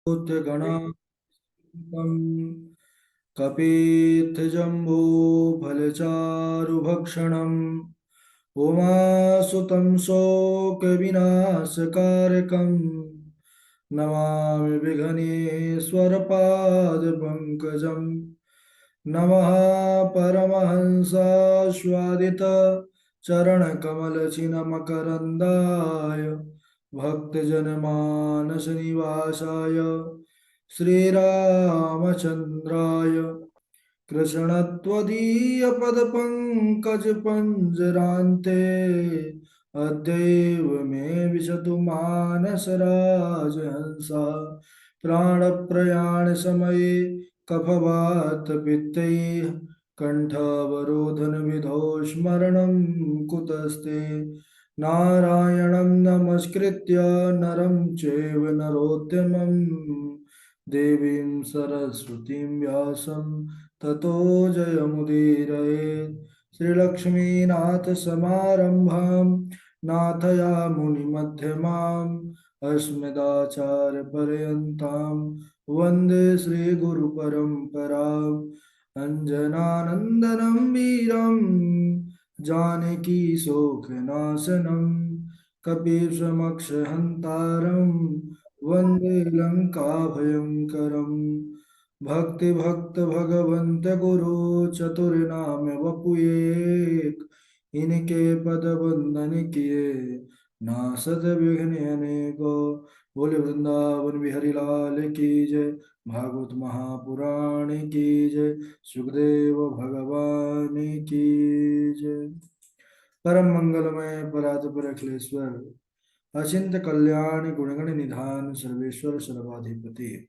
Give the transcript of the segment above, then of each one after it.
गणानां कपीर्थजम्बो फलचारुभक्षणम् उमासुतं शोकविनाशकारकम् नमामि विघ्नेश्वरपादपङ्कजम्। नमः परमहंसास्वादित चरणकमलचिन्मकरन्दाय भक्तजनमानसनिवासाय श्रीरामचन्द्राय कृष्णत्वदीयपदपङ्कजपञ्जरान्ते अद्यैव मे विशतु मानसराजहंसा प्राणप्रयाणसमये कफवातपित्तैः कण्ठावरोधनविधौ स्मरणं कुतस्ते। नारायणं नमस्कृत्य नरं चैव नरोत्तमं देवीं सरस्वतीं व्यासं ततो जयमुदीरयेत्। श्रीलक्ष्मीनाथसमारम्भां नाथयामुनिमध्यमाम् अस्मदाचार्यपर्यन्तां वन्दे श्रीगुरुपरम्पराम्। अञ्जनानन्दनं वीरं जानकीशोकनाशनं कपीशमक्षहन्तारं वन्दे लङ्काभयङ्करम्। भक्तिभक्त भगवन्त गुरु चतुर्नाम वपुएक, इनके पद बंदन किए नासद विघ्न अनेको। बोले वृंदावन बिहारी लाल की जय, भागवत महापुराण की जय, सुखदेव भगवान की जय। परम मंगलमय परात्पर अखिलेश्वर, अचिंत कल्याण गुणगण निधान सर्वेश्वर सर्वाधिपति,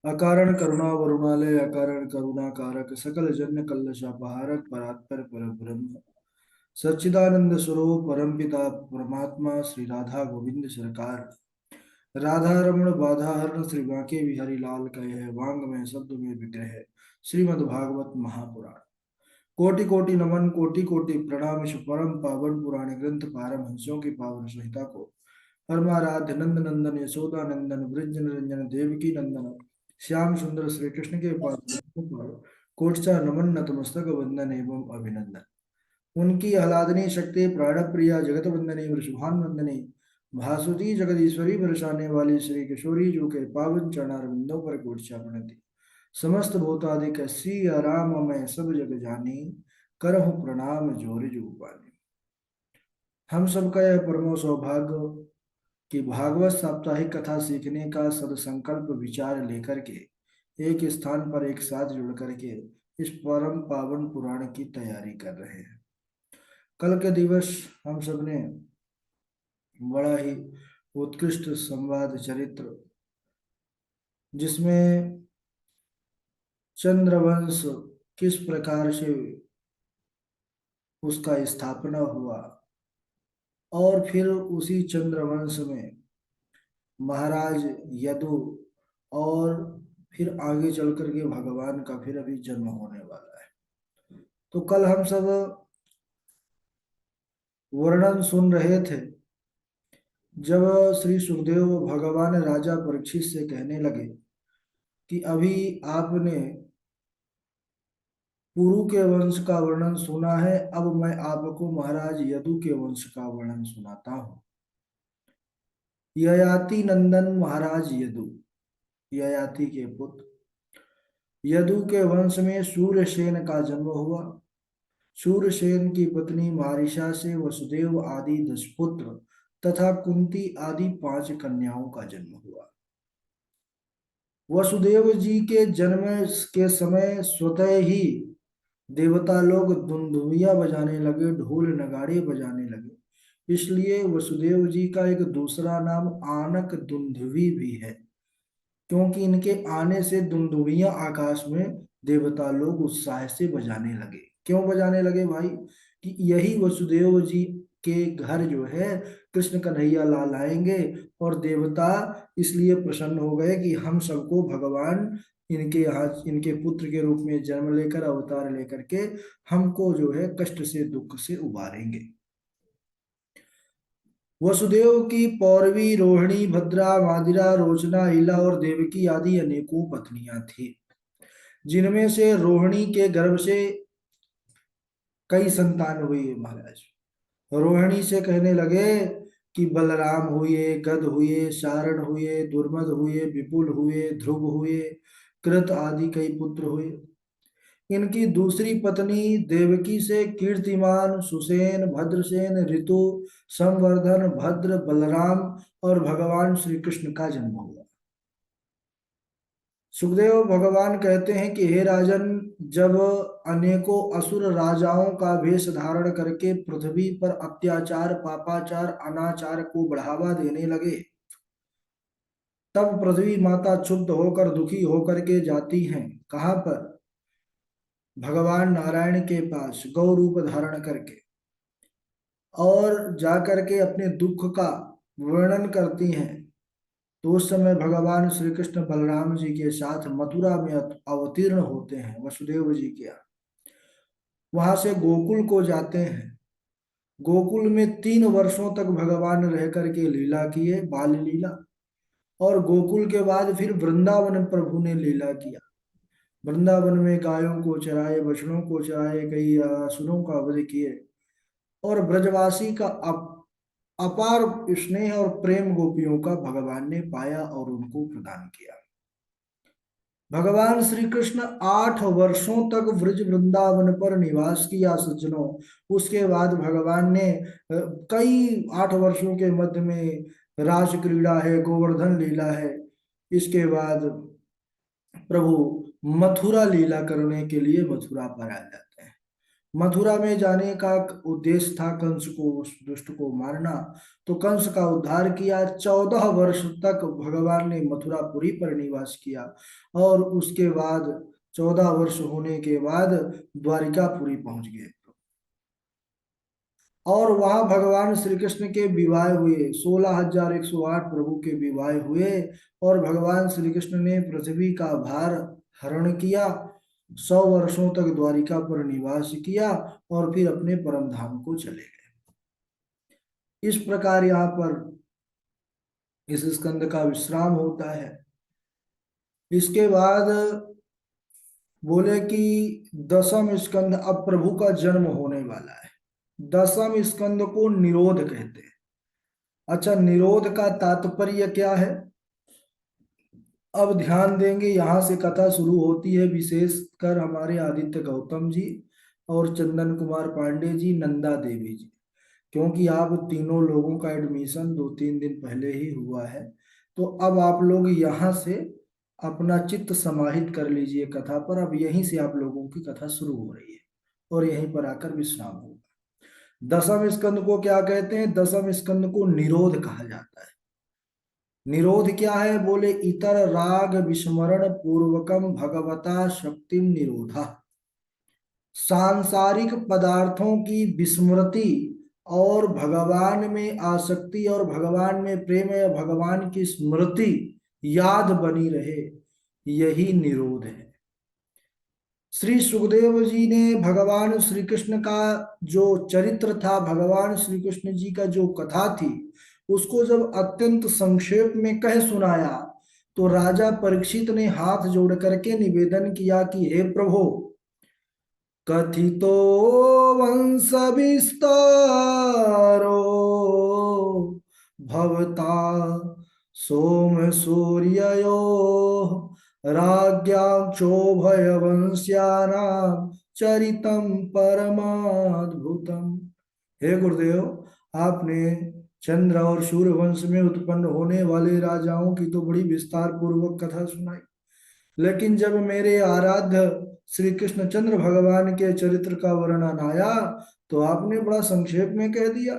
अकारण करुणा वरुणालय अकारण करुणा कारक सकल जन कल्लशापहारक परात्पर परब्रह्म सच्चिदानंद स्वरूप परमपिता परमात्मा श्री राधा गोविंद सरकार राधा रमण बाधा हरण श्री बांके बिहारी लाल का यह वांग में शब्द में विग्रह श्रीमद् भागवत महापुराण। कोटि कोटि नमन कोटि कोटि प्रणाम इस परम पावन पुराण ग्रंथ पारमहंसों की पावन संहिता को परमाराध्य नंद नंदन यशोदा नंदन ब्रज निरंजन देवकी नंदन श्याम सुंदर श्री कृष्ण के पास कोटचा नमन नतमस्तक वंदन एवं अभिनंदन। उनकी आह्लादनी शक्ति प्राण प्रिया जगत वंदनी वृषभान वंदनी भासुती जगदीश्वरी बरसाने वाली श्री किशोरी जो के पावन चरणारविंदों पर कोटचा प्रणति। समस्त भूतादिक श्री राम मैं सब जग जानी, करहु प्रणाम जोर जो पानी। हम सबका यह परमो सौभाग्य कि भागवत साप्ताहिक कथा सीखने का सदसंकल्प विचार लेकर के एक स्थान पर एक साथ जुड़ करके इस परम पावन पुराण की तैयारी कर रहे हैं। कल के दिवस हम सबने बड़ा ही उत्कृष्ट संवाद चरित्र, जिसमें चंद्रवंश किस प्रकार से उसका स्थापना हुआ और फिर उसी चंद्रवंश में महाराज यदु और फिर आगे चल करके भगवान का फिर अभी जन्म होने वाला है। तो कल हम सब वर्णन सुन रहे थे जब श्री सुखदेव भगवान राजा परीक्षित से कहने लगे कि अभी आपने पुरु के वंश का वर्णन सुना है, अब मैं आपको महाराज यदु के वंश का वर्णन सुनाता हूँ। ययाति नंदन महाराज यदु, ययाति के पुत्र यदु के वंश में सूर्यसेन का जन्म हुआ। सूर्यसेन की पत्नी मारिशा से वसुदेव आदि 10 पुत्र तथा कुंती आदि 5 कन्याओं का जन्म हुआ। वसुदेव जी के जन्म के समय स्वतः ही देवता लोग धुंधुवियां बजाने लगे, ढोल नगाड़े बजाने लगे। इसलिए वसुदेव जी का एक दूसरा नाम आनक दुंदुभी भी है, क्योंकि इनके आने से दुंदुभियां आकाश में देवता लोग उत्साह से बजाने लगे। क्यों बजाने लगे भाई? कि यही वसुदेव जी के घर जो है कृष्ण कन्हैया लाल आएंगे, और देवता इसलिए प्रसन्न हो गए कि हम सबको भगवान इनके यहाँ इनके पुत्र के रूप में जन्म लेकर अवतार लेकर के हमको जो है कष्ट से दुख से उबारेंगे। वसुदेव की पौरवी, रोहिणी, भद्रा, मादिरा, रोचना, ईला और देवकी आदि अनेकों पत्नियां थी, जिनमें से रोहिणी के गर्भ से कई संतान हुई है महाराज। रोहिणी से कहने लगे कि बलराम हुए, गद हुए, शारण हुए, दुर्मद हुए, विपुल हुए, ध्रुव हुए, कृत आदि कई पुत्र हुए। इनकी दूसरी पत्नी देवकी से कीर्तिमान, सुसेन, भद्रसेन, ऋतु, संवर्धन, भद्र, बलराम और भगवान श्री कृष्ण का जन्म हुआ। सुखदेव भगवान कहते हैं कि हे राजन, जब अनेकों असुर राजाओं का वेश धारण करके पृथ्वी पर अत्याचार, पापाचार, अनाचार को बढ़ावा देने लगे, तब पृथ्वी माता क्षुब्ध होकर, दुखी होकर के जाती हैं। कहाँ पर? भगवान नारायण के पास गौ रूप धारण करके, और जाकर के अपने दुख का वर्णन करती हैं। तो उस समय भगवान श्री कृष्ण बलराम जी के साथ मथुरा में अवतीर्ण होते हैं, वसुदेव जी के यहाँ। वहां से गोकुल को जाते हैं। गोकुल में 3 वर्षों तक भगवान रह करके लीला किए, बाल लीला। और गोकुल के बाद फिर वृंदावन प्रभु ने लीला किया। वृंदावन में गायों को चराए, बछड़ों को चराए, कई असुरों का वध किए, और ब्रजवासी का अपार स्नेह और प्रेम गोपियों का भगवान ने पाया और उनको प्रदान किया। भगवान श्री कृष्ण 8 वर्षों तक ब्रज वृंदावन पर निवास किया सज्जनों। उसके बाद भगवान ने कई 8 वर्षों के मध्य में रास क्रीड़ा है, गोवर्धन लीला है। इसके बाद प्रभु मथुरा लीला करने के लिए मथुरा पर आ जाते हैं। मथुरा में जाने का उद्देश्य था कंस को, उस दुष्ट को मारना। तो कंस का उद्धार किया। 14 वर्ष तक भगवान ने मथुरापुरी पर निवास किया, और उसके बाद 14 वर्ष होने के बाद द्वारिकापुरी पहुंच गए। और वहां भगवान श्री कृष्ण के विवाह हुए। 16,108 प्रभु के विवाह हुए, और भगवान श्री कृष्ण ने पृथ्वी का भार हरण किया। 100 वर्षों तक द्वारिका पर निवास किया, और फिर अपने परम धाम को चले गए। इस प्रकार यहाँ पर इस स्कंद का विश्राम होता है। इसके बाद बोले कि दसम स्कंद, अब प्रभु का जन्म होने वाला है। दसम स्कंद को निरोध कहते हैं। अच्छा, निरोध का तात्पर्य क्या है? अब ध्यान देंगे, यहाँ से कथा शुरू होती है, विशेषकर हमारे आदित्य गौतम जी और चंदन कुमार पांडे जी, नंदा देवी जी, क्योंकि आप तीनों लोगों का एडमिशन 2-3 दिन पहले ही हुआ है। तो अब आप लोग यहाँ से अपना चित्त समाहित कर लीजिए कथा पर। अब यहीं से आप लोगों की कथा शुरू हो रही है, और यहीं पर आकर विश्राम होगा। दसम स्कंद को क्या कहते हैं? दसम स्कंद को निरोध कहा जाता है। निरोध क्या है? बोले इतर राग विस्मरण पूर्वकम भगवता शक्ति निरोधा। सांसारिक पदार्थों की विस्मृति और भगवान में आसक्ति और भगवान में प्रेम या भगवान की स्मृति याद बनी रहे, यही निरोध है। श्री सुखदेव जी ने भगवान श्री कृष्ण का जो चरित्र था, भगवान श्री कृष्ण जी का जो कथा थी, उसको जब अत्यंत संक्षेप में कह सुनाया, तो राजा परीक्षित ने हाथ जोड़ करके निवेदन किया कि हे प्रभु, कथितो वंश विस्तारो भवता सोम सूर्ययो राज्ञां क्षोभयवंश्यानां चरितम परमाद्भुतम। हे गुरुदेव, आपने चंद्र और सूर्य वंश में उत्पन्न होने वाले राजाओं की तो बड़ी विस्तार पूर्वक कथा सुनाई, लेकिन जब मेरे आराध्य श्री कृष्णचंद्र भगवान के चरित्र का वर्णन आया, तो आपने बड़ा संक्षेप में कह दिया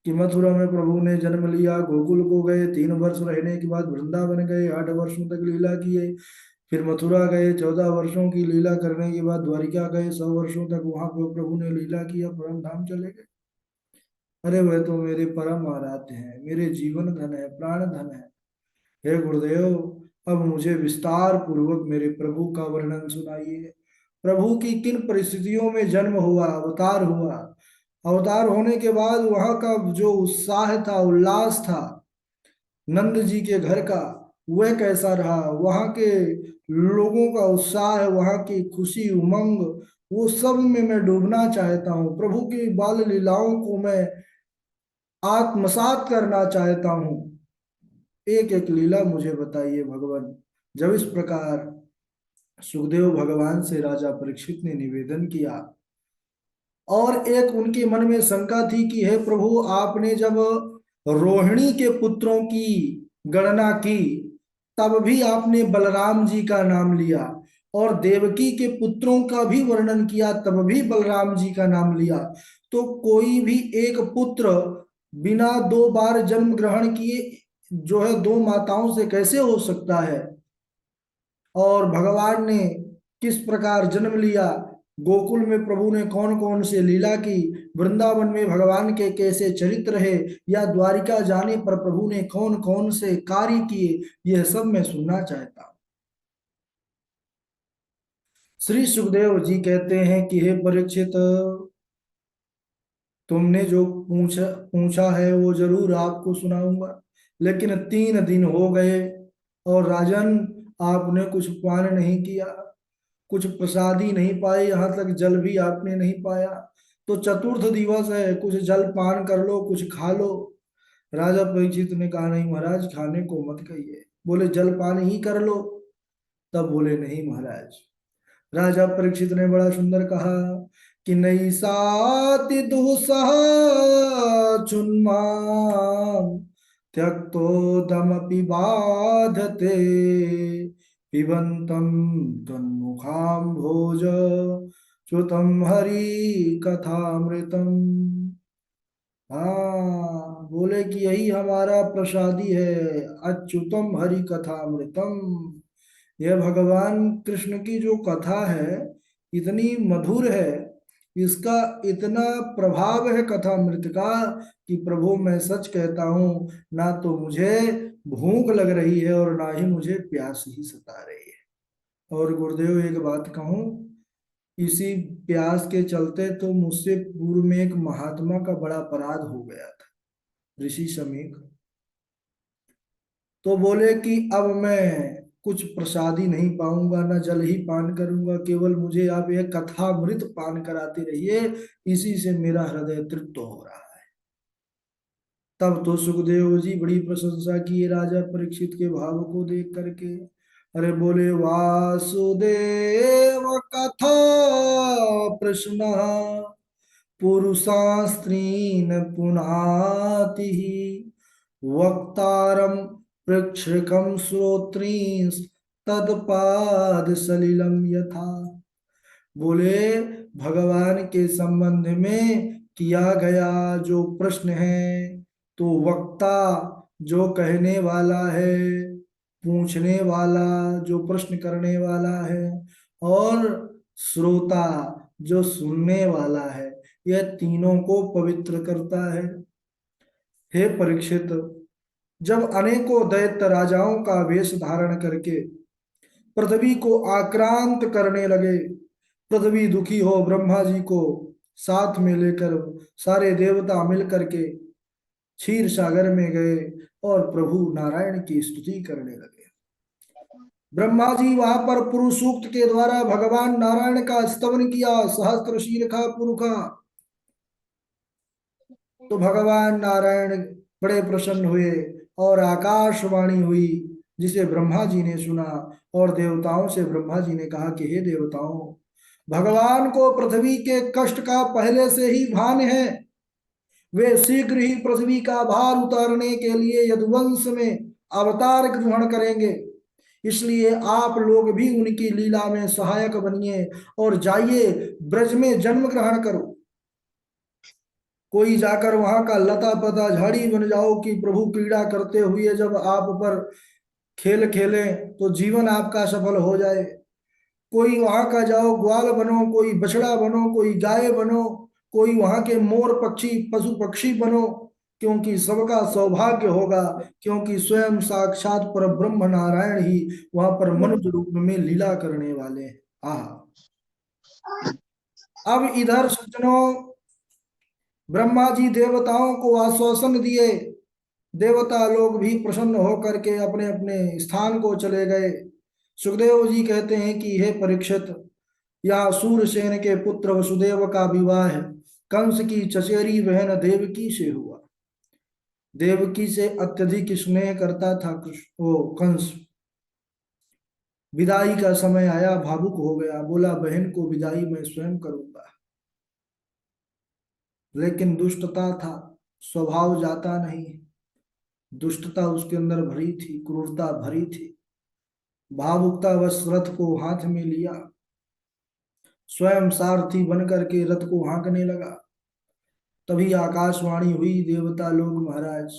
कि मथुरा में प्रभु ने जन्म लिया, गोकुल को गए, 3 वर्ष रहने के बाद वृंदावन गए, 8 वर्षों तक लीला किए, फिर मथुरा गए, 14 वर्षों की लीला करने के बाद द्वारिका गए, 100 वर्षों तक वहां पर प्रभु ने लीला किया, परम धाम चले गए। अरे वह तो मेरे परम आराध्य हैं, मेरे जीवन धन है, प्राण धन है। हे गुरुदेव, अब मुझे विस्तार पूर्वक मेरे प्रभु का वर्णन सुनाइए। प्रभु की किन परिस्थितियों में जन्म हुआ, अवतार हुआ, अवतार होने के बाद वहां का जो उत्साह था, उल्लास था नंद जी के घर का, वह कैसा रहा? वहां के लोगों का उत्साह, वहां की खुशी उमंग, वो सब में मैं डूबना चाहता हूँ। प्रभु की बाल लीलाओं को मैं आत्मसात करना चाहता हूँ। एक एक लीला मुझे बताइए भगवान। जब इस प्रकार सुखदेव भगवान से राजा परीक्षित ने निवेदन किया, और एक उनके मन में शंका थी कि हे प्रभु, आपने जब रोहिणी के पुत्रों की गणना की तब भी आपने बलराम जी का नाम लिया, और देवकी के पुत्रों का भी वर्णन किया तब भी बलराम जी का नाम लिया। तो कोई भी एक पुत्र बिना दो बार जन्म ग्रहण किए जो है दो माताओं से कैसे हो सकता है? और भगवान ने किस प्रकार जन्म लिया, गोकुल में प्रभु ने कौन कौन से लीला की, वृंदावन में भगवान के कैसे चरित्र है, या द्वारिका जाने पर प्रभु ने कौन कौन से कार्य किए, यह सब मैं सुनना चाहता हूँ। श्री सुखदेव जी कहते हैं कि हे परीक्षित, तुमने जो पूछा पूछा है वो जरूर आपको सुनाऊंगा, लेकिन 3 दिन हो गए और राजन आपने कुछ पान नहीं किया, कुछ प्रसादी नहीं पाई, यहाँ तक जल भी आपने नहीं पाया। तो चतुर्थ दिवस है, कुछ जल पान कर लो, कुछ खा लो। राजा परीक्षित ने कहा नहीं महाराज, खाने को मत कहिए। बोले जल पान ही कर लो। तब बोले नहीं महाराज। राजा परीक्षित ने बड़ा सुंदर कहा कि नई साति दुसह चुन्माम त्यक्तोदमपि बाधते पिबंतम तन्मुखाम भोज श्रुतम हरि कथामृतम। हाँ, बोले कि यही हमारा प्रसादी है, अच्युतम हरि कथामृतम। यह भगवान कृष्ण की जो कथा है इतनी मधुर है, इसका इतना प्रभाव है कथामृत का कि प्रभु मैं सच कहता हूँ, ना तो मुझे भूख लग रही है और ना ही मुझे प्यास ही सता रही है। और गुरुदेव एक बात कहूँ, इसी प्यास के चलते तो मुझसे पूर्व में एक महात्मा का बड़ा अपराध हो गया था, ऋषि समीक। तो बोले कि अब मैं कुछ प्रसादी नहीं पाऊंगा, ना जल ही पान करूंगा, केवल मुझे आप यह कथामृत पान कराते रहिए, इसी से मेरा हृदय तृप्त हो रहा है। तब तो सुखदेव जी बड़ी प्रशंसा किए राजा परीक्षित के भाव को देख करके। अरे बोले वासुदेव कथा प्रश्न पुरुषास्त्रीन् पुनाति वक्तारम प्रेक्षकम श्रोत्रींस तत्पाद सलिलम यथा। बोले भगवान के संबंध में किया गया जो प्रश्न है, तो वक्ता जो कहने वाला है, पूछने वाला जो प्रश्न करने वाला है, और श्रोता जो सुनने वाला है, यह तीनों को पवित्र करता है। हे परीक्षित, जब अनेकों दैत्य राजाओं का वेश धारण करके पृथ्वी को आक्रांत करने लगे, पृथ्वी दुखी हो ब्रह्मा जी को साथ में लेकर सारे देवता मिल करके क्षीर सागर में गए और प्रभु नारायण की स्तुति करने लगे। ब्रह्मा जी वहां पर पुरुष सूक्त के द्वारा भगवान नारायण का स्तवन किया, सहस्त्र शीर्षा पुरुखा। तो भगवान नारायण बड़े प्रसन्न हुए और आकाशवाणी हुई, जिसे ब्रह्मा जी ने सुना। और देवताओं से ब्रह्मा जी ने कहा कि हे देवताओं, भगवान को पृथ्वी के कष्ट का पहले से ही भान है, वे शीघ्र ही पृथ्वी का भार उतारने के लिए यदुवंश में अवतार ग्रहण करेंगे। इसलिए आप लोग भी उनकी लीला में सहायक बनिए और जाइए ब्रज में जन्म ग्रहण करो। कोई जाकर वहां का लता पता झाड़ी बन जाओ कि प्रभु क्रीड़ा करते हुए जब आप पर खेल खेले तो जीवन आपका सफल हो जाए। कोई वहां का जाओ ग्वाल बनो, कोई बछड़ा बनो, कोई गाय बनो, कोई वहां के मोर पक्षी पशु पक्षी बनो, क्योंकि सबका सौभाग्य होगा, क्योंकि स्वयं साक्षात पर ब्रह्म नारायण ही वहां पर मनुष्य रूप में लीला करने वाले हैं। अब इधर सज्जनों, ब्रह्मा जी देवताओं को आश्वासन दिए। देवता लोग भी प्रसन्न होकर के अपने अपने स्थान को चले गए। सुखदेव जी कहते हैं कि हे परीक्षित, या सूरसेन के पुत्र वसुदेव का विवाह कंस की चचेरी बहन देवकी से हुआ। देवकी से अत्यधिक स्नेह करता था कृष्ण वो कंस। विदाई का समय आया, भावुक हो गया, बोला बहन को विदाई मैं स्वयं करूंगा। लेकिन दुष्टता था, स्वभाव जाता नहीं। दुष्टता उसके अंदर भरी थी, क्रूरता भरी थी। भावुकता वश रथ को हाथ में लिया, स्वयं सारथी बन करके रथ को हाँकने लगा। तभी आकाशवाणी हुई, देवता लोग महाराज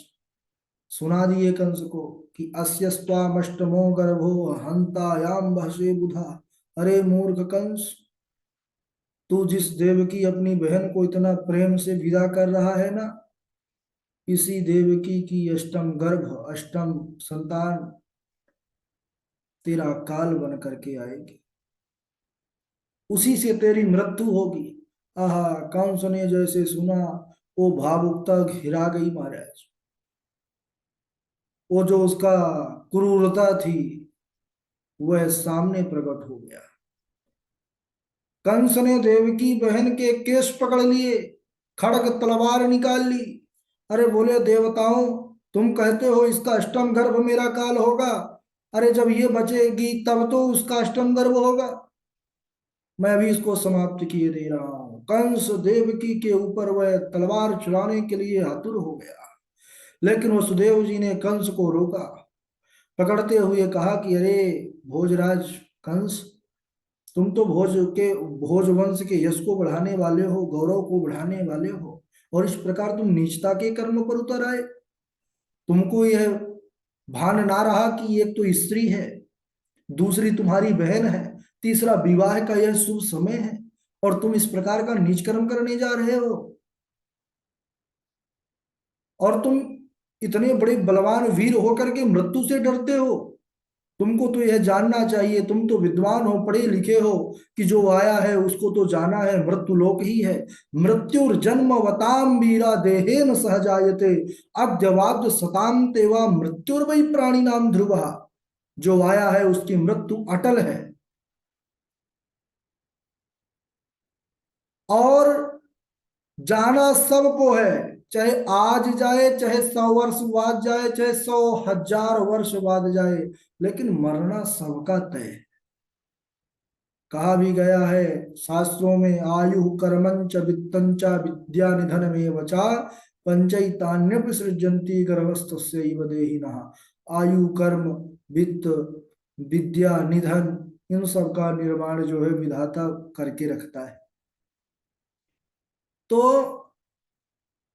सुना दिए कंस को कि अस्यस्त्वामष्टमो गर्भो हंतायाम भसे बुधा। अरे मूर्ख कंस, तू जिस देवकी अपनी बहन को इतना प्रेम से विदा कर रहा है ना, इसी देवकी की अष्टम गर्भ, अष्टम संतान तेरा काल बन करके आएगी, उसी से तेरी मृत्यु होगी। आहा, कंस ने जैसे सुना, वो भावुकता घिरा गई महाराज। वो जो उसका क्रूरता थी वह सामने प्रकट हो गया। कंस ने देवकी बहन के केश पकड़ लिए, खड़ग तलवार निकाल ली। अरे बोले देवताओं, तुम कहते हो इसका अष्टम गर्भ मेरा काल होगा, अरे जब ये बचेगी तब तो उसका अष्टम गर्भ होगा। मैं अभी इसको समाप्त किए दे रहा हूं। कंस देवकी के ऊपर वह तलवार चलाने के लिए आतुर हो गया। लेकिन वसुदेव जी ने कंस को रोका, पकड़ते हुए कहा कि अरे भोजराज कंस, तुम तो भोज वंश के यश को बढ़ाने वाले हो, गौरव को बढ़ाने वाले हो, और इस प्रकार तुम नीचता के कर्म पर उतर आए। तुमको यह भान ना रहा कि एक तो स्त्री है, दूसरी तुम्हारी बहन है, तीसरा विवाह का यह शुभ समय है, और तुम इस प्रकार का नीच कर्म करने जा रहे हो। और तुम इतने बड़े बलवान वीर होकर के मृत्यु से डरते हो। तुमको तो यह जानना चाहिए, तुम तो विद्वान हो, पढ़े लिखे हो, कि जो आया है उसको तो जाना है, मृत्यु लोक ही है। मृत्युर्जन्मवताम वीरा देहेन सहजायते, अद्यवाद्य सताम तेवा मृत्युर्वै प्राणी नाम ध्रुव। जो आया है उसकी मृत्यु अटल है। और जाना सबको है, चाहे आज जाए, चाहे 100 वर्ष बाद जाए, चाहे 100,000 वर्ष बाद जाए, लेकिन मरना सबका तय है। कहा भी गया है शास्त्रों में, आयु कर्मंच वित्तंच विद्या निधन में वचा पंचैतान्यपि गर्भस्थस्यैव देहिनः। आयु कर्म वित्त विद्या निधन, इन सब का निर्माण जो है विधाता करके रखता है।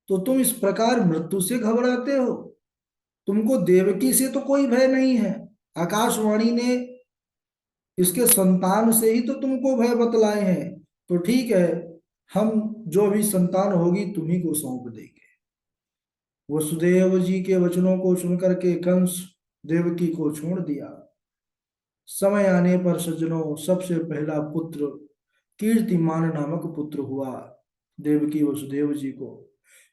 तो तुम इस प्रकार मृत्यु से घबराते हो? तुमको देवकी से तो कोई भय नहीं है, आकाशवाणी ने इसके संतान से ही तो तुमको भय बतलाए हैं। तो ठीक है, हम जो भी संतान होगी तुम्ही को सौंप देंगे। वसुदेव जी के वचनों को सुनकर के कंस देवकी को छोड़ दिया। समय आने पर सज्जनों, सबसे पहला पुत्र कीर्तिमान नामक पुत्र हुआ देवकी वसुदेव जी को।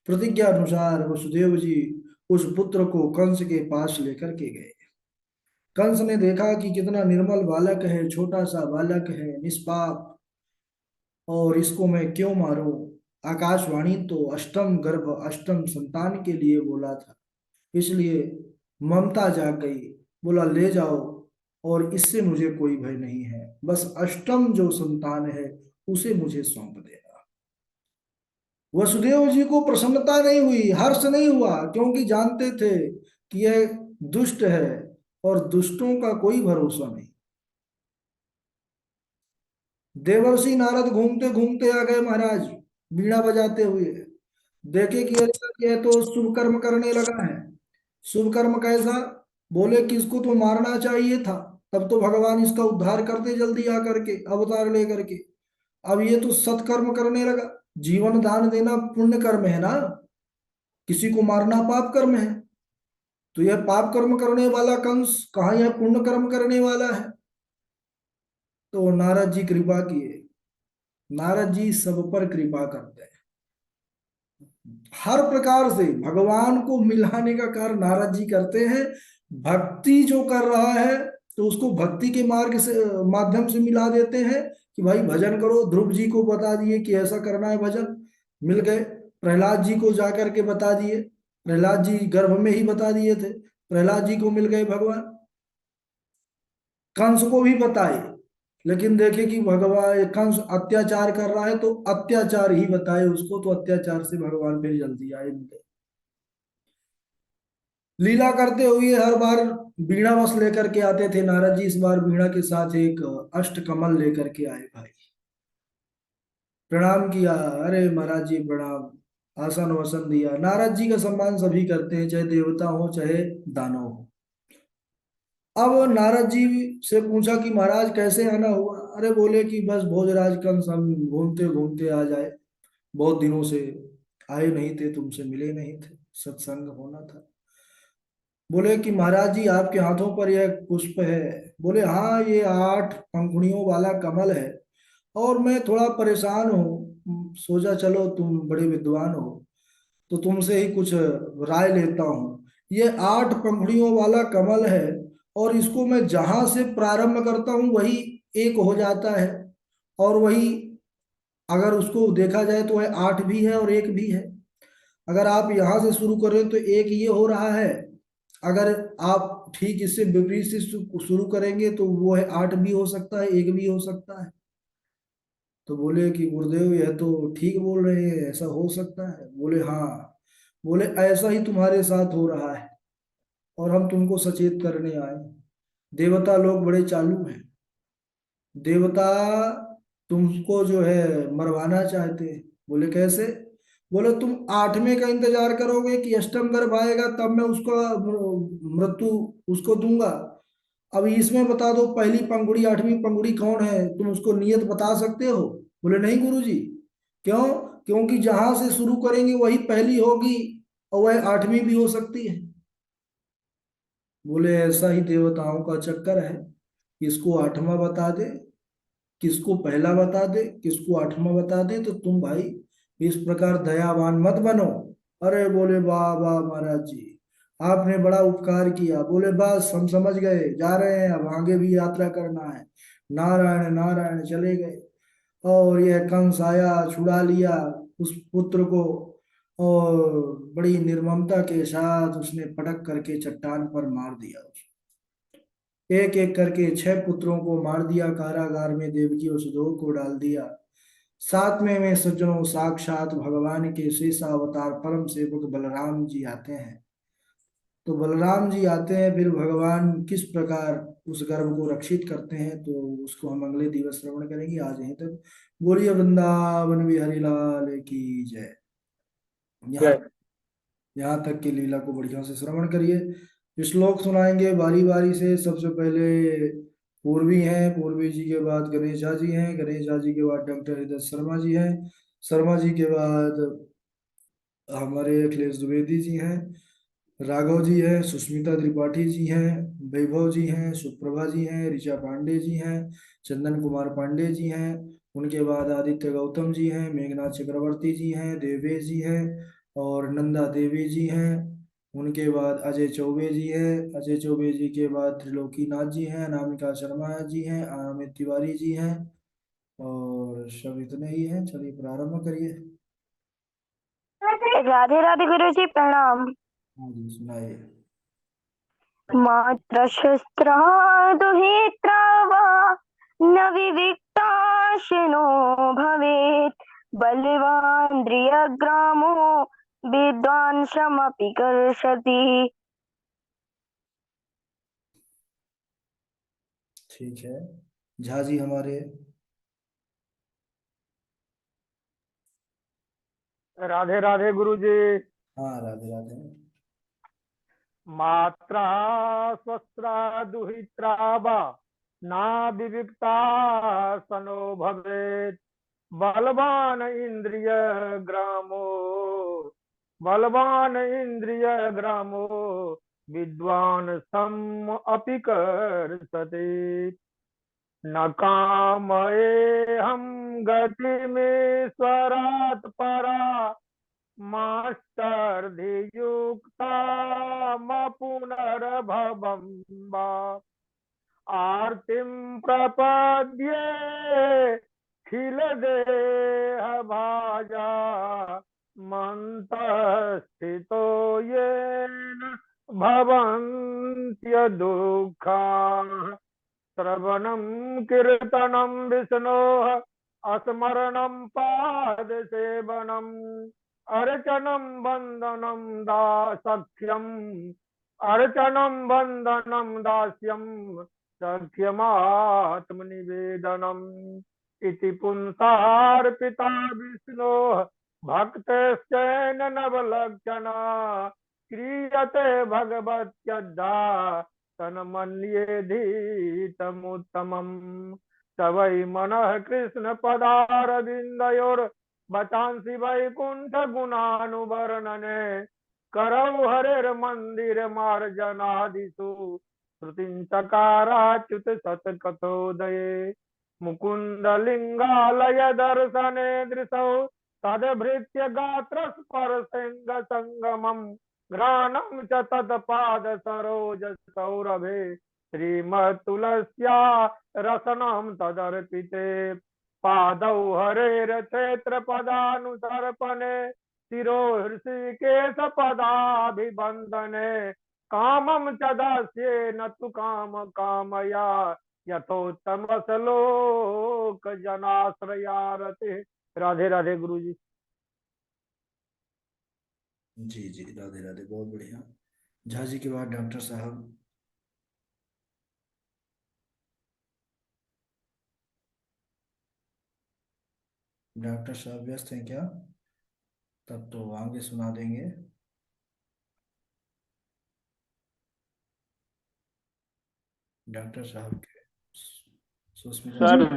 प्रतिज्ञा अनुसार वसुदेव जी उस पुत्र को कंस के पास लेकर के गए। कंस ने देखा कि कितना निर्मल बालक है, छोटा सा बालक है, निष्पाप, और इसको मैं क्यों मारूं। आकाशवाणी तो अष्टम गर्भ, अष्टम संतान के लिए बोला था, इसलिए ममता जाग गई। बोला ले जाओ, और इससे मुझे कोई भय नहीं है, बस अष्टम जो संतान है उसे मुझे सौंप देना। वसुदेव जी को प्रसन्नता नहीं हुई, हर्ष नहीं हुआ, क्योंकि जानते थे कि यह दुष्ट है, और दुष्टों का कोई भरोसा नहीं। देवर्षि नारद घूमते घूमते आ गए महाराज, बीड़ा बजाते हुए। देखे कि अरे ये तो शुभ कर्म करने लगा है। शुभ कर्म कैसा? बोले कि इसको तो मारना चाहिए था, तब तो भगवान इसका उद्धार करते जल्दी आकर के, अवतार लेकर के। अब ये तो सत्कर्म करने लगा। जीवन दान देना पुण्य कर्म है ना, किसी को मारना पाप कर्म है। तो यह पाप कर्म करने वाला कंस कहाँ यह पुण्य कर्म करने वाला है? तो नारद जी कृपा किए। नारद जी सब पर कृपा करते हैं। हर प्रकार से भगवान को मिलाने का कार्य नारद जी करते हैं। भक्ति जो कर रहा है तो उसको भक्ति के मार्ग से माध्यम से मिला देते हैं कि भाई भजन करो। ध्रुव जी को बता दिए कि ऐसा करना है भजन, मिल गए। प्रहलाद जी को जाकर के बता दिए, प्रहलाद जी गर्भ में ही बता दिए थे, प्रहलाद जी को मिल गए भगवान। कंस को भी बताए, लेकिन देखे कि भगवान कंस अत्याचार कर रहा है तो अत्याचार ही बताए उसको, तो अत्याचार से भगवान फिर जल्दी आए मिले। लीला करते हुए हर बार बीणा बस लेकर के आते थे नारद जी। इस बार बीणा के साथ एक अष्ट कमल लेकर के आए भाई। प्रणाम किया, अरे महाराज जी प्रणाम। आसन वासन दिया। नारद जी का सम्मान सभी करते हैं, चाहे देवता हो चाहे दानव हो। अब नारद जी से पूछा कि महाराज कैसे आना हुआ। अरे बोले कि बस भोजराज कंस हम घूमते घूमते आ जाए, बहुत दिनों से आए नहीं थे, तुमसे मिले नहीं थे, सत्संग होना था। बोले कि महाराज जी आपके हाथों पर यह पुष्प है। बोले हाँ, ये 8 पंखुड़ियों वाला कमल है, और मैं थोड़ा परेशान हूँ, सोचा चलो तुम बड़े विद्वान हो तो तुमसे ही कुछ राय लेता हूँ। ये 8 पंखुड़ियों वाला कमल है, और इसको मैं जहां से प्रारंभ करता हूँ वही एक हो जाता है, और वही अगर उसको देखा जाए तो वह 8 भी है और एक भी है। अगर आप यहाँ से शुरू करें तो एक ये हो रहा है, अगर आप ठीक इससे विपरीत से शुरू करेंगे तो वो है 8 भी हो सकता है, एक भी हो सकता है। तो बोले कि गुरुदेव यह तो ठीक बोल रहे हैं, ऐसा हो सकता है। बोले हाँ। बोले ऐसा ही तुम्हारे साथ हो रहा है, और हम तुमको सचेत करने आए। देवता लोग बड़े चालू हैं। देवता तुमको जो है मरवाना चाहते हैं। बोले कैसे। बोले तुम 8वें का इंतजार करोगे कि अष्टम गर्भ आएगा तब मैं उसका मृत्यु उसको दूंगा। अब इसमें बता दो पहली पंखुड़ी 8वीं पंखुड़ी कौन है, तुम उसको नियत बता सकते हो। बोले नहीं गुरुजी। क्यों। क्योंकि जहां से शुरू करेंगे वही पहली होगी, और वह 8वीं भी हो सकती है। बोले ऐसा ही देवताओं का चक्कर है, किसको 8वां बता दे, किसको पहला बता दे, किसको 8वां बता दे, तो तुम भाई इस प्रकार दयावान मत बनो। अरे बोले वाह वाह महाराज जी, आपने बड़ा उपकार किया। बोले बस हम समझ गए, जा रहे हैं, अब आगे भी यात्रा करना है। नारायण नारायण चले गए, और यह कंस आया, छुड़ा लिया उस पुत्र को, और बड़ी निर्ममता के साथ उसने पटक करके चट्टान पर मार दिया। एक एक करके 6 पुत्रों को मार दिया, कारागार में देवकी और सुधो को डाल दिया। 7वें में सज्जनों साक्षात भगवान के शेषावतार परम सेवक बलराम जी आते हैं। तो बलराम जी आते हैं, फिर भगवान किस प्रकार उस गर्भ को रक्षित करते हैं तो उसको हम अगले दिवस श्रवण करेंगे। आज यहीं तक। बोलिए वृंदावन बिहारी लाल की जय। यहाँ जय। यहाँ तक की लीला को बढ़िया से श्रवण करिए। श्लोक सुनाएंगे बारी बारी से। सबसे पहले पूर्वी हैं, पूर्वी जी के बाद गणेश झा जी हैं, गणेश झा जी के बाद डॉक्टर हृदय शर्मा जी हैं, शर्मा जी के बाद हमारे अखिलेश द्विवेदी जी हैं, राघव जी हैं, सुष्मिता त्रिपाठी जी हैं, वैभव जी हैं, सुप्रभा जी हैं, ऋचा पांडे जी हैं, चंदन कुमार पांडे जी हैं। उनके बाद आदित्य गौतम जी हैं, मेघनाथ चक्रवर्ती जी हैं, देवेश जी हैं, और नंदा देवी जी हैं। उनके बाद अजय चौबे जी हैं, अजय चौबे जी के बाद त्रिलोकी नाथ जी हैं, अनामिका शर्मा जी हैं, अमित तिवारी जी हैं, और सब इतने ही हैं। चलिए प्रारंभ करिए। राधे राधे गुरु जी प्रणाम। हाँ जी सुनाइए। मात्र शस्त्रा दुहित्रा वा न विविक्ताशिनो भवेत् बलवान्द्रियग्रामो विद्वान् श्रमपि कर्षति। ठीक है। झा जी हमारे। राधे राधे गुरु जी। हाँ राधे राधे। मात्रा स्वस्त्रा दुहित्रा वा ना विविक्ता सनो भवेत् बलवान इंद्रिय ग्रामो बलवान इंद्रिय ग्रामो विद्वान सम अपि कर्षति। न कामये हम गति में स्वरात परा माष्टर्धियुक्ता पुनर्भवं वा आर्तिं प्रपद्ये खिल देह भाजा मन्तस्थितो येन भवन्त्य दुःखाः श्रवणं कीर्तनं विष्णोः स्मरणं पादसेवनम् अर्चनं वन्दनं दासख्यम् अर्चनं वन्दनं दास्यं सख्यमात्मनिवेदनम् इति पुंसार्पिता विष्णोः भक्तश्चैन नवलक्षणा क्रियते भगवत्यद्धा तन्मन्येधीतमुत्तमम् स वै मनः कृष्णपदारविन्दयोर्वचांसि वैकुण्ठ गुणानुवर्णने करौ हरेर्मन्दिरमार्जनादिषु श्रुतिं चकाराच्युत सत्कथोदये मुकुन्दलिङ्गालय दर्शने दृशौ तद्भृत्य गात्रस्पर्शेऽङ्गसङ्गमम् घ्राणं च तत्पाद सरोज सौरभे श्रीमत्तुलस्या रसनं तदर्पिते पादौ हरेर्क्षेत्रपदानुसर्पणे शिरो हृषिकेशपदाभिवन्दने कामं च दास्ये न तु काम कामया यथोत्तमश्लोक जनाश्रयारते। राधे राधे गुरु जी। जी जी, राधे राधे, बहुत बढ़िया। झा जी के बाद डॉक्टर साहब। डॉक्टर साहब व्यस्त हैं क्या? तब तो आगे सुना देंगे। डॉक्टर साहब के सुस्मिता सर जी,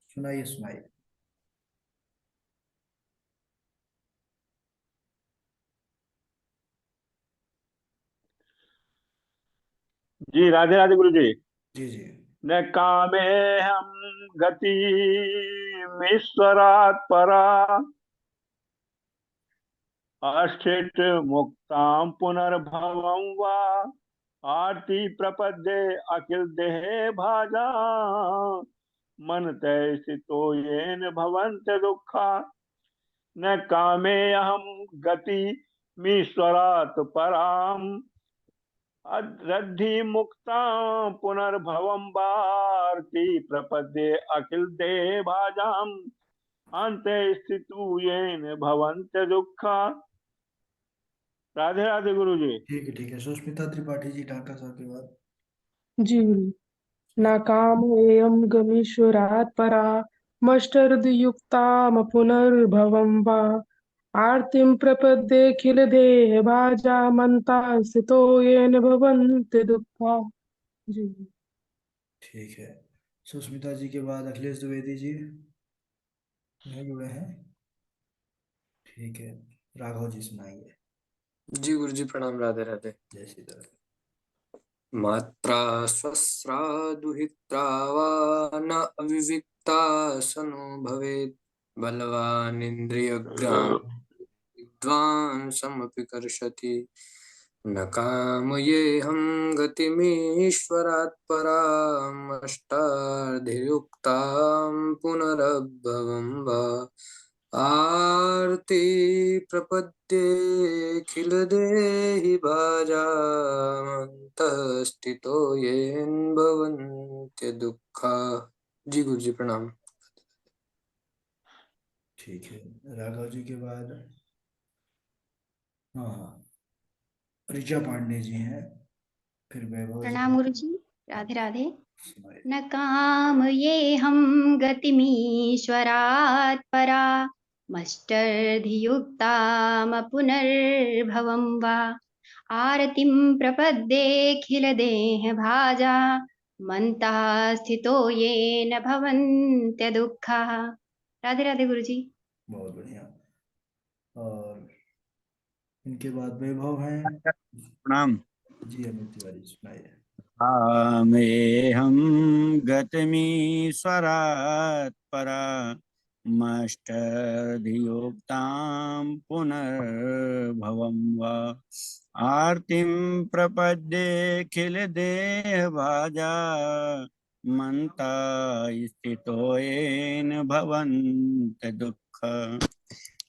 सुनाइए सुनाइए। जी राधे राधे गुरु जी। जी जी न कामे हम गति ईश्वरात् परा अस्थित मुक्तां पुनर्भवं वा आरती प्रपद्ये अखिल देहे भाजा मन तय स्थितो येन भवन्त दुःखा न कामे अहम गति मीश्वरात् पराम अरद्धि मुक्ता पुनर्भवं वार्ति प्रपद्ये अखिल देह भाजाम अंते स्थितु येन भवन्त दुःखा। राधे राधे गुरु जी। ठीक है। सुष्मिता त्रिपाठी जी, डॉक्टर साहब के बाद। जी गुरु। नाकामयेयं गमीश्वरात् परामष्टर्दयुक्ताम पुनर्भवं वा आर्तिं प्रपद्येऽखिलदेहभाजामन्ता स्थितो येन भवन्ति दुःखा। जी ठीक है। सुष्मिता जी के बाद अखिलेश द्विवेदी जी नहीं जुड़े हैं। ठीक है, राघव जी सुनाएंगे। जी गुरु जी प्रणाम। राधे राधे। जय श्री राधे। मात्रा स्वस्रा दुहित्रा वा न अविविक्ता सनो भवेत् बलवान् इन्द्रियग्राम विद्वांसमपि कर्षति न कामयेऽहं गतिमीश्वरात् परामष्टार्धियुक्तां पुनरभवं वा आर्ति प्रपद्येऽखिल देहि भाजामन्तः स्थितो येन भवन्त्य दुःखा। जी गुरु जी प्रणाम। ठीक है, राघव जी के बाद हाँ ऋचा पांडे जी हैं, फिर वैभव जी। प्रणाम गुरु जी। राधे राधे। सुनाइए। न कामयेऽहं गतिमीश्वरात् परामष्टर्धियुक्तामपुनर्भवं वा आरतिं प्रपद्येऽखिलदेहभाजा मन्तः स्थितो येन भवन्त्यदुःखाः। राधे राधे गुरु जी। बहुत बढ़िया। और इनके बाद वैभव हैं। प्रणाम। जी अमित तिवारी सुनाइए। कामेऽहं गतिमीश्वरात् परा मष्टधियोक्तां पुनर्भवं वा आर्तिं प्रपद्येऽखिलदेहभाजा मन्ता स्थितो येन भवन्त दुःख।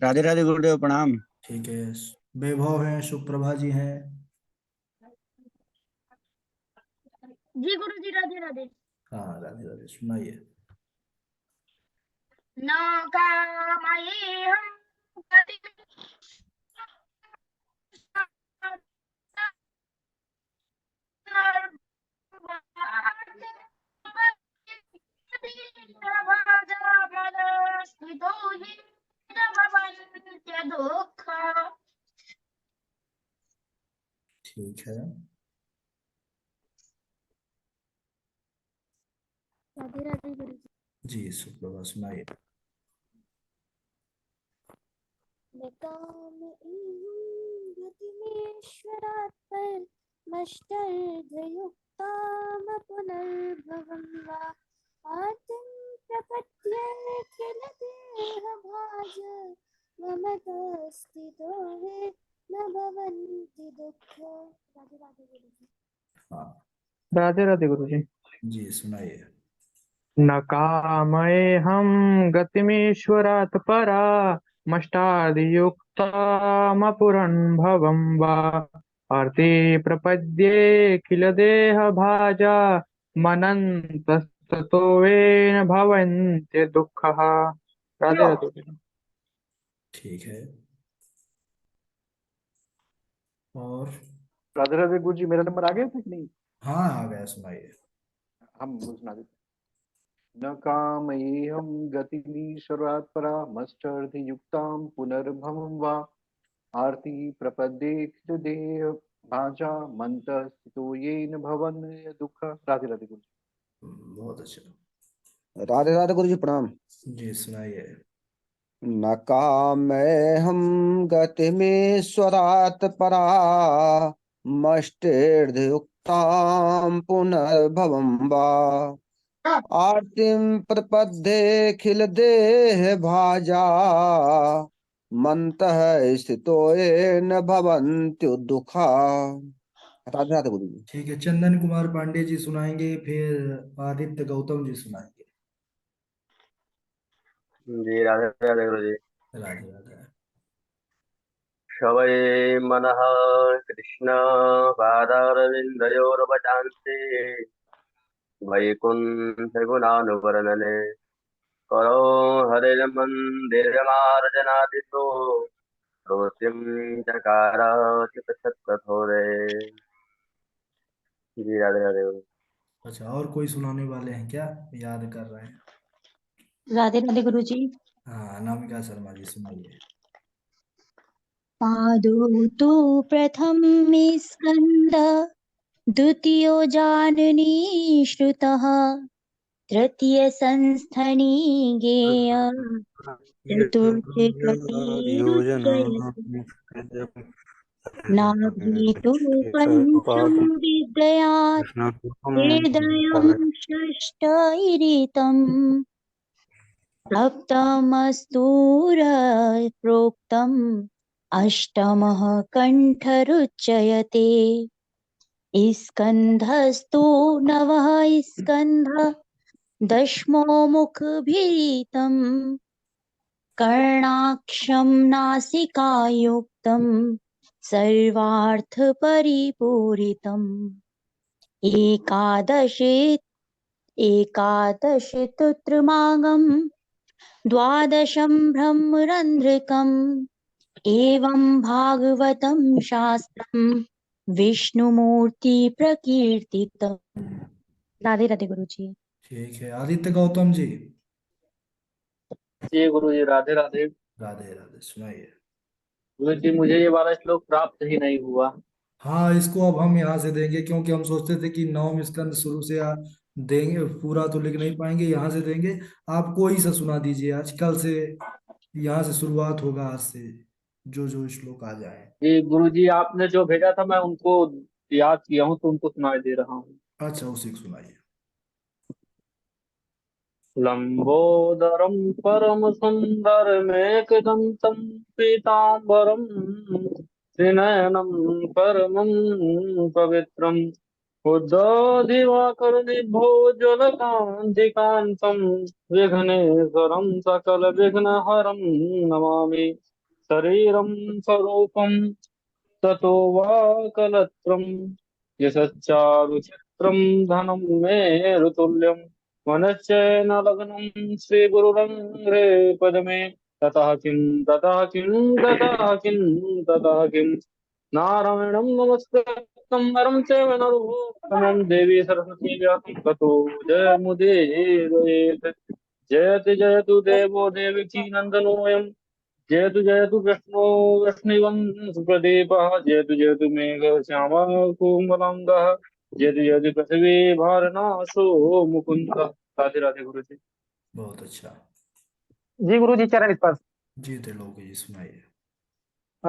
राधे राधे गुरुदेव प्रणाम। ठीक है। वैभव है, सुप्रभा जी हैं। जी गुरु जी, राधे राधे। हाँ राधे राधे, सुनाइए। न कामये हम ठीक है। राधे राधे गुरु जी। जी सुप्रभा, सुनाइए। न काम एवं गतिमेश्वरात् परमष्टर्धयुक्ताम पुनर्भवं वा आर्तिं प्रपद्ये किल देहभाज ममतस्थितो वे न भवन्ति दुःख। राधे राधे गुरु जी। हाँ राधे राधे गुरु जी। जी सुनाइए। न कामयेऽहं गतिमीश्वरात् परामष्टादियुक्तामपुरन् वा आर्ति प्रपद्ये किल देहभाजा मनन्तस्ततो येन भवन्त्य दुःखः। राधे राधे गुरु जी। ठीक है। और राधे राधे गुरु जी, मेरा नंबर आ गया था कि नहीं? हाँ आ गया, सुनाइए। हम सुना देते। न कामयेऽहं गतिमीश्वरात् परामष्टर्धयुक्तां पुनर्भवं वा आर्ति प्रपद्ये देह भाजा मंत्र स्थितो येन भवन दुःख। राधे राधे गुरु जी। बहुत अच्छा। राधे राधे गुरु जी प्रणाम। जी सुनाइए। न कामेऽहं गतिमीश्वरात् परामष्टेर्धयुक्तां पुनर्भवं वा आर्तिं प्रपद्येऽखिल देह भाजा मन्तः स्थितो येन भवन्त्युदुःखा। राधे राधे गुरु जी। ठीक है, चंदन कुमार पांडे जी सुनाएंगे, फिर आदित्य गौतम जी सुनाएंगे। जी राधे राधे गुरु जी। राधे राधे। शवै मनः कृष्ण पादारविन्दयोर्वचान्ति वैकुण्ठ गुणानुवर्णने करो हरिर्मन्दिरमार्जनादितो रोतिं चकार चितशतकथोरे। जी राधे राधे गुरु। अच्छा, और कोई सुनाने वाले हैं क्या, याद कर रहे हैं? राधे राधे गुरु जी। हाँ अनामिका शर्मा जी सुनाइए। पादो तु प्रथम स्कंद द्वितीयो जाननी श्रुतः तृतीय संस्थनी गेय चतुर्थ कपिरुच्यते नाभीतो पंचम विद्यात् हृदयं षष्ठ इरितम् सप्तमस्तूर प्रोक्तम् अष्टमः कण्ठरुच्यते स्कन्धस्तु नवः स्कन्धः दशमो मुखभीतम् कर्णाक्षं नासिकायुक्तं सर्वार्थपरिपूरितम् एकादश तुत्रमागं द्वादशं ब्रह्मरन्ध्रकम् एवं भागवतं शास्त्रं विष्णुमूर्ति प्रकीर्तितम्। राधे राधे गुरु जी। ठीक है, आदित्य गौतम जी। जी गुरु जी राधे राधे। राधे राधे, सुनाइए। गुरु जी मुझे ये वाला श्लोक प्राप्त ही नहीं हुआ। हाँ इसको अब हम यहाँ से देंगे, क्योंकि हम सोचते थे कि नवम स्कंद शुरू से देंगे, पूरा तो लिख नहीं पाएंगे, यहाँ से देंगे। आप कोई सा सुना दीजिए, आज कल से यहाँ से शुरुआत होगा, आज से जो जो श्लोक आ जाए। जी गुरु जी आपने जो भेजा था मैं उनको याद किया हूँ तो उनको सुनाई दे रहा हूँ। अच्छा उसी को सुनाइए। लंबोदरम परम सुंदरमेकदंतं पीतांबरम त्रिनयनं परमं पवित्रम् उद्धदिवाकरनिभोज्वलकान्तिकान्तं विघ्नेश्वरं सकलविघ्नहरं नमामि शरीरं स्वरूपं ततो वा कलत्रं यशच्चारुचित्रं धनं मेरुतुल्यं मनश्चैन लग्नं श्रीगुरुरङ्घ्रे पदमे ततः किं ततः किं ततः किं ततः किं नारायणं नमस्कृतं नरं चैव नरोत्तमं देवी सरस्वती व्यासं ततो जयमुदीरयेत् जयतु जयतु देवो देवकी नन्दनोऽयं जयतु कृष्णो वृष्णिवंश प्रदीपः जयतु मेघ श्यामः कोमलाङ्गः जयतु पृथिवी भारनाशो मुकुंद। राधे राधे गुरु जी। बहुत अच्छा। जी गुरु जी, चरण स्पर्श। जी त्रिलोकी जी सुनाइए।